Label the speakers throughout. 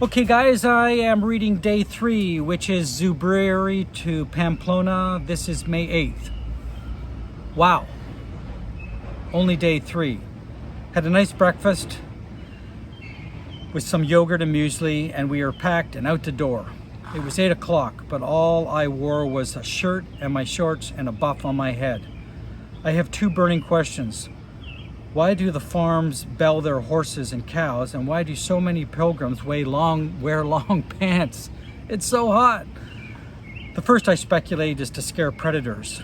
Speaker 1: Okay guys, I am reading day 3, which is Zubiri to Pamplona. This is May 8th. Wow, only day 3. Had a nice breakfast with some yogurt and muesli, and we are packed and out the door. It was 8 o'clock, but all I wore was a shirt and my shorts and a buff on my head. I have 2 burning questions. Why do the farms bell their horses and cows, and why do so many pilgrims wear long pants? It's so hot. The first, I speculate, is to scare predators.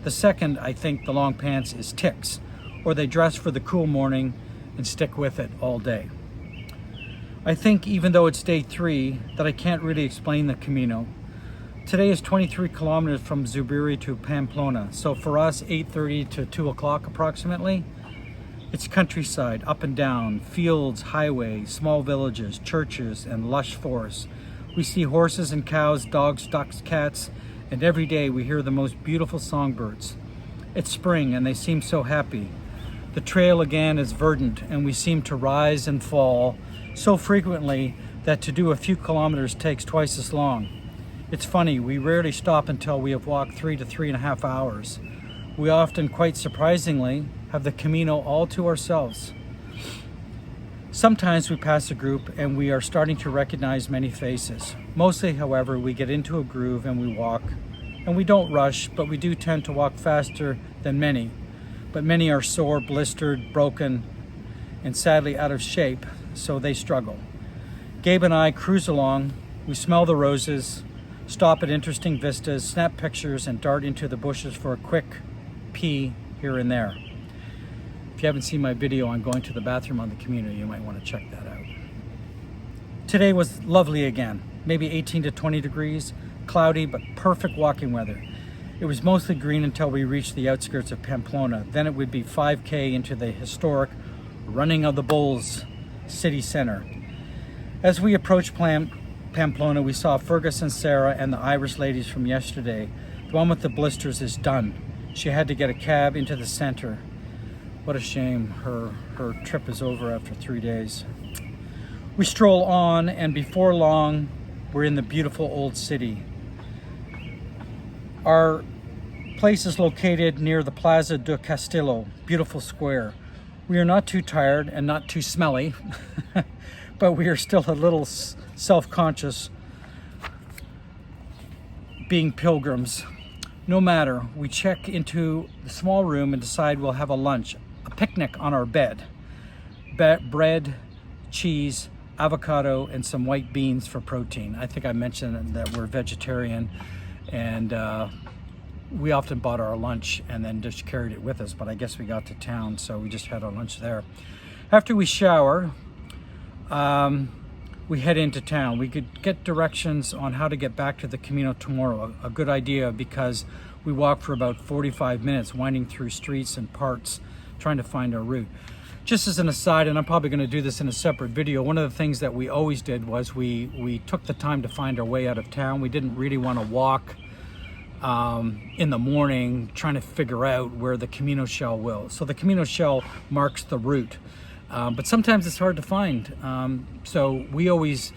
Speaker 1: The second, I think the long pants is ticks, or they dress for the cool morning and stick with it all day. I think, even though it's day 3, that I can't really explain the Camino. Today is 23 kilometers from Zubiri to Pamplona, so for us, 8:30 to 2 o'clock approximately. It's countryside, up and down, fields, highways, small villages, churches, and lush forests. We see horses and cows, dogs, ducks, cats, and every day we hear the most beautiful songbirds. It's spring and they seem so happy. The trail again is verdant and we seem to rise and fall so frequently that to do a few kilometers takes twice as long. It's funny, we rarely stop until we have walked 3 to 3.5 hours. We often, quite surprisingly, have the Camino all to ourselves. Sometimes we pass a group and we are starting to recognize many faces. Mostly, however, we get into a groove and we walk. And we don't rush, but we do tend to walk faster than many. But many are sore, blistered, broken, and sadly out of shape, so they struggle. Gabe and I cruise along, we smell the roses, stop at interesting vistas, snap pictures, and dart into the bushes for a quick pee here and there. If you haven't seen my video on going to the bathroom on the Camino, you might want to check that out. Today was lovely again, maybe 18 to 20 degrees, cloudy but perfect walking weather. It was mostly green until we reached the outskirts of Pamplona. Then it would be 5K into the historic Running of the Bulls city center. As we approached Pamplona, we saw Fergus and Sarah and the Irish ladies from yesterday. The one with the blisters is done. She had to get a cab into the center. What a shame. Her trip is over after 3 days. We stroll on, and before long, we're in the beautiful old city. Our place is located near the Plaza do Castillo, beautiful square. We are not too tired and not too smelly, but we are still a little self-conscious being pilgrims. No matter, we check into the small room and decide we'll have a lunch, a picnic on our bed. Bread, cheese, avocado, and some white beans for protein. I think I mentioned that we're vegetarian, and we often bought our lunch and then just carried it with us, but I guess we got to town, so we just had our lunch there. After we shower, we head into town. We could get directions on how to get back to the Camino tomorrow. A good idea, because we walked for about 45 minutes winding through streets and parks trying to find our route. Just as an aside, and I'm probably going to do this in a separate video, one of the things that we always did was we took the time to find our way out of town. We didn't really want to walk in the morning trying to figure out where the Camino shell will. So the Camino shell marks the route. But sometimes it's hard to find. So we always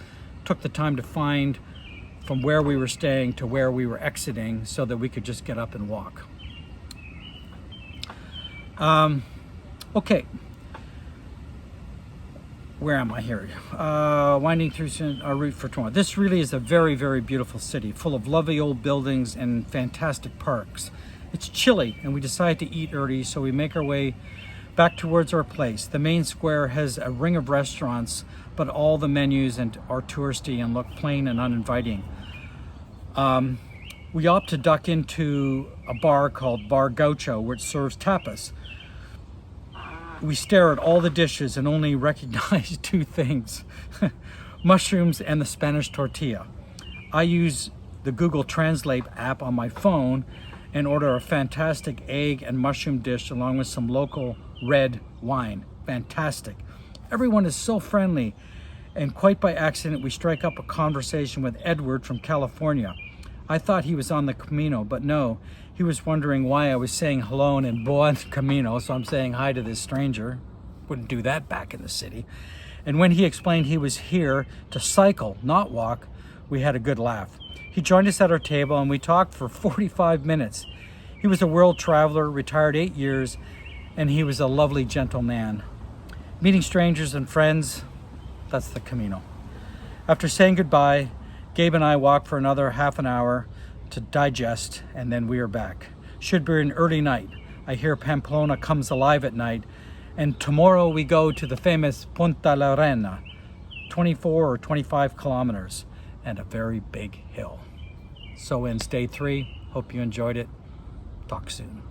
Speaker 1: took the time to find from where we were staying to where we were exiting so that we could just get up and walk. Okay. Where am I here? Winding through our route for tomorrow. This really is a very, very beautiful city, full of lovely old buildings and fantastic parks. It's chilly, and we decide to eat early, so we make our way back towards our place. The main square has a ring of restaurants, but all the menus are touristy and look plain and uninviting. We opt to duck into a bar called Bar Gaucho, which serves tapas. We stare at all the dishes and only recognize 2 things, mushrooms and the Spanish tortilla. I use the Google Translate app on my phone and order a fantastic egg and mushroom dish along with some local red wine. Fantastic. Everyone is so friendly, and quite by accident we strike up a conversation with Edward from California. I thought he was on the Camino, but no, he was wondering why I was saying hello and buen camino, so I'm saying hi to this stranger. wouldn't do that back in the city. And when he explained he was here to cycle, not walk, we had a good laugh. He joined us at our table and we talked for 45 minutes. He was a world traveler, retired 8 years, and he was a lovely, gentle man. Meeting strangers and friends, that's the Camino. After saying goodbye, Gabe and I walked for another half an hour to digest, and then we are back. Should be an early night. I hear Pamplona comes alive at night, and tomorrow we go to the famous Punta la Reina, 24 or 25 kilometers, and a very big hill. So ends day 3. Hope you enjoyed it. Talk soon.